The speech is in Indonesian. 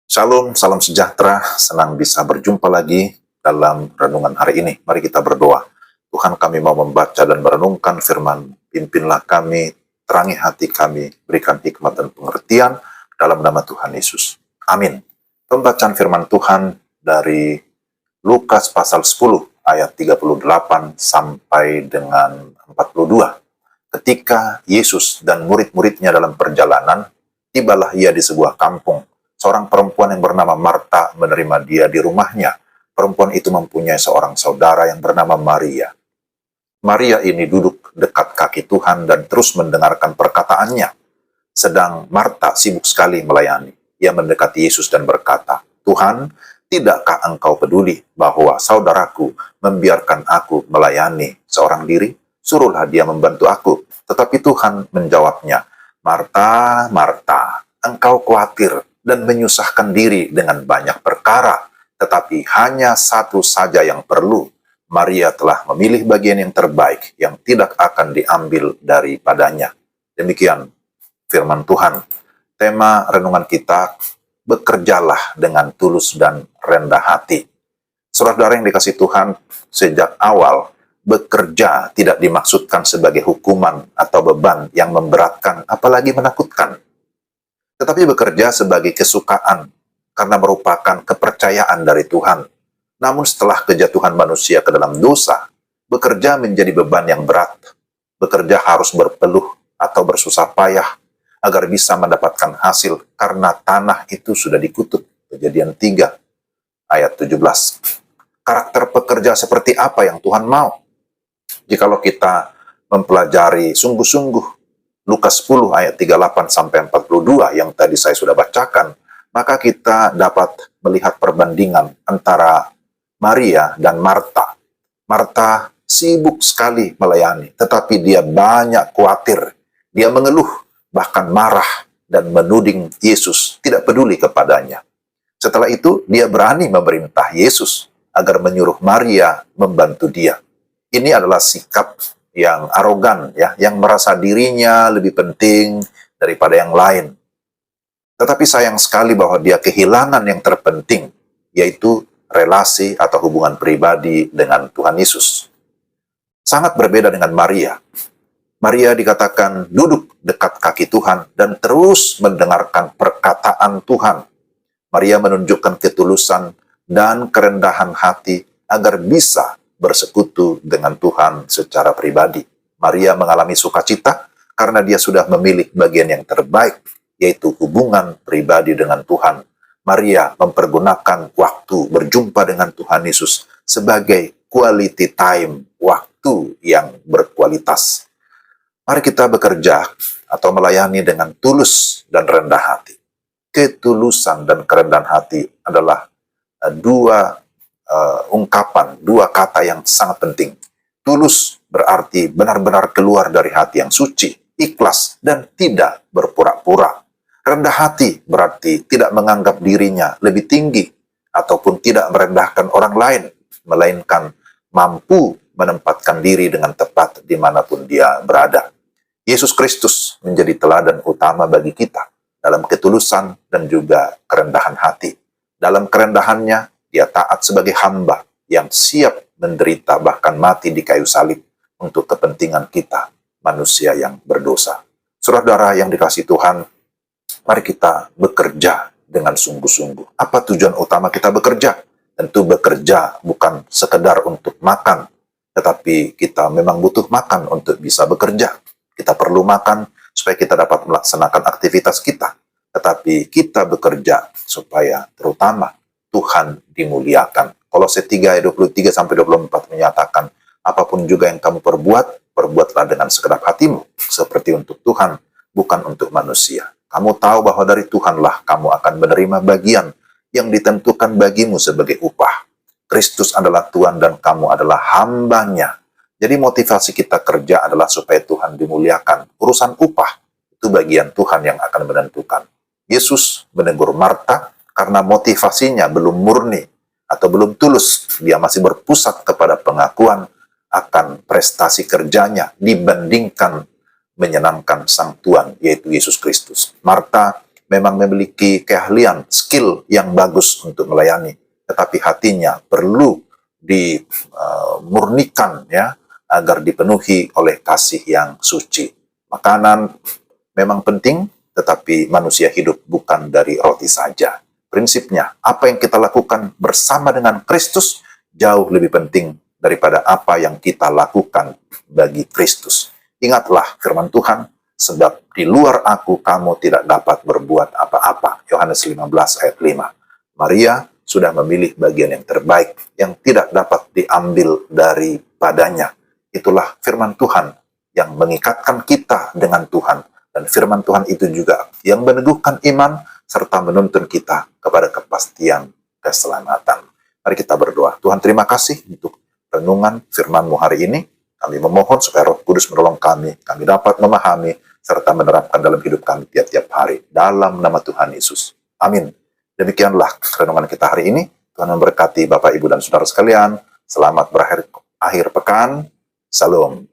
Shalom, salam sejahtera. Senang bisa berjumpa lagi dalam renungan hari ini. Mari kita berdoa. Tuhan, kami mau membaca dan merenungkan firman. Pimpinlah kami, terangi hati kami, berikan hikmat dan pengertian dalam nama Tuhan Yesus. Amin. Pembacaan firman Tuhan dari Lukas pasal 10 ayat 38 sampai dengan 42. Ketika Yesus dan murid-muridnya dalam perjalanan, tibalah ia di sebuah kampung. Seorang perempuan yang bernama Marta menerima dia di rumahnya. Perempuan itu mempunyai seorang saudara yang bernama Maria. Maria ini duduk dekat kaki Tuhan dan terus mendengarkan perkataannya. Sedang Marta sibuk sekali melayani. Ia mendekati Yesus dan berkata, "Tuhan, tidakkah engkau peduli bahwa saudaraku membiarkan aku melayani seorang diri? Suruhlah dia membantu aku." Tetapi Tuhan menjawabnya, "Marta, Marta, engkau khawatir dan menyusahkan diri dengan banyak perkara, tetapi hanya satu saja yang perlu. Maria telah memilih bagian yang terbaik yang tidak akan diambil daripadanya." Demikian firman Tuhan. Tema renungan kita, bekerjalah dengan tulus dan rendah hati. Saudara yang dikasih Tuhan, sejak awal, bekerja tidak dimaksudkan sebagai hukuman atau beban yang memberatkan, apalagi menakutkan. Tetapi bekerja sebagai kesukaan, karena merupakan kepercayaan dari Tuhan. Namun setelah kejatuhan manusia ke dalam dosa, bekerja menjadi beban yang berat. Bekerja harus berpeluh atau bersusah payah, agar bisa mendapatkan hasil, karena tanah itu sudah dikutuk. Kejadian 3 ayat 17. Karakter pekerja seperti apa yang Tuhan mau? Jikalau kita mempelajari sungguh-sungguh Lukas 10 ayat 38 sampai 42 yang tadi saya sudah bacakan, maka kita dapat melihat perbandingan antara Maria dan Marta. Marta sibuk sekali melayani, tetapi dia banyak khawatir. Dia mengeluh, bahkan marah dan menuding Yesus, tidak peduli kepadanya. Setelah itu, dia berani memerintah Yesus agar menyuruh Maria membantu dia. Ini adalah sikap yang arogan, ya, yang merasa dirinya lebih penting daripada yang lain. Tetapi sayang sekali bahwa dia kehilangan yang terpenting, yaitu relasi atau hubungan pribadi dengan Tuhan Yesus. Sangat berbeda dengan Maria. Maria dikatakan duduk dekat kaki Tuhan dan terus mendengarkan perkataan Tuhan. Maria menunjukkan ketulusan dan kerendahan hati agar bisa bersekutu dengan Tuhan secara pribadi. Maria mengalami sukacita karena dia sudah memilih bagian yang terbaik, yaitu hubungan pribadi dengan Tuhan. Maria mempergunakan waktu berjumpa dengan Tuhan Yesus sebagai quality time, waktu yang berkualitas. Mari kita bekerja atau melayani dengan tulus dan rendah hati. Ketulusan dan kerendahan hati adalah dua ungkapan, dua kata yang sangat penting. Tulus berarti benar-benar keluar dari hati yang suci, ikhlas, dan tidak berpura-pura. Rendah hati berarti tidak menganggap dirinya lebih tinggi ataupun tidak merendahkan orang lain, melainkan mampu menempatkan diri dengan tepat dimanapun dia berada. Yesus Kristus menjadi teladan utama bagi kita dalam ketulusan dan juga kerendahan hati. Dalam kerendahannya, dia taat sebagai hamba yang siap menderita bahkan mati di kayu salib untuk kepentingan kita, manusia yang berdosa. Saudara yang dikasihi Tuhan, mari kita bekerja dengan sungguh-sungguh. Apa tujuan utama kita bekerja? Tentu bekerja bukan sekedar untuk makan, tetapi kita memang butuh makan untuk bisa bekerja. Kita perlu makan supaya kita dapat melaksanakan aktivitas kita. Tetapi kita bekerja supaya terutama Tuhan dimuliakan. Kolose 3 ayat 23 sampai 24 menyatakan, apapun juga yang kamu perbuat, perbuatlah dengan segenap hatimu, seperti untuk Tuhan, bukan untuk manusia. Kamu tahu bahwa dari Tuhanlah kamu akan menerima bagian yang ditentukan bagimu sebagai upah. Kristus adalah Tuhan dan kamu adalah hambanya. Jadi motivasi kita kerja adalah supaya Tuhan dimuliakan. Urusan upah, itu bagian Tuhan yang akan menentukan. Yesus menegur Marta karena motivasinya belum murni atau belum tulus. Dia masih berpusat kepada pengakuan akan prestasi kerjanya dibandingkan menyenangkan Sang Tuhan, yaitu Yesus Kristus. Marta memang memiliki keahlian, skill yang bagus untuk melayani, tetapi hatinya perlu dimurnikan ya, agar dipenuhi oleh kasih yang suci. Makanan memang penting, tetapi manusia hidup bukan dari roti saja. Prinsipnya, apa yang kita lakukan bersama dengan Kristus jauh lebih penting daripada apa yang kita lakukan bagi Kristus. Ingatlah firman Tuhan, sebab di luar aku kamu tidak dapat berbuat apa-apa. Yohanes 15 ayat 5. Maria sudah memilih bagian yang terbaik, yang tidak dapat diambil daripadanya. Itulah firman Tuhan yang mengikatkan kita dengan Tuhan. Dan firman Tuhan itu juga yang meneguhkan iman, serta menuntun kita kepada kepastian keselamatan. Mari kita berdoa. Tuhan, terima kasih untuk renungan firman-Mu hari ini. Kami memohon supaya Roh Kudus menolong kami dapat memahami, serta menerapkan dalam hidup kami tiap-tiap hari. Dalam nama Tuhan Yesus. Amin. Demikianlah renungan kita hari ini. Tuhan memberkati Bapak, Ibu, dan Saudara sekalian. Selamat berakhir pekan. Salam.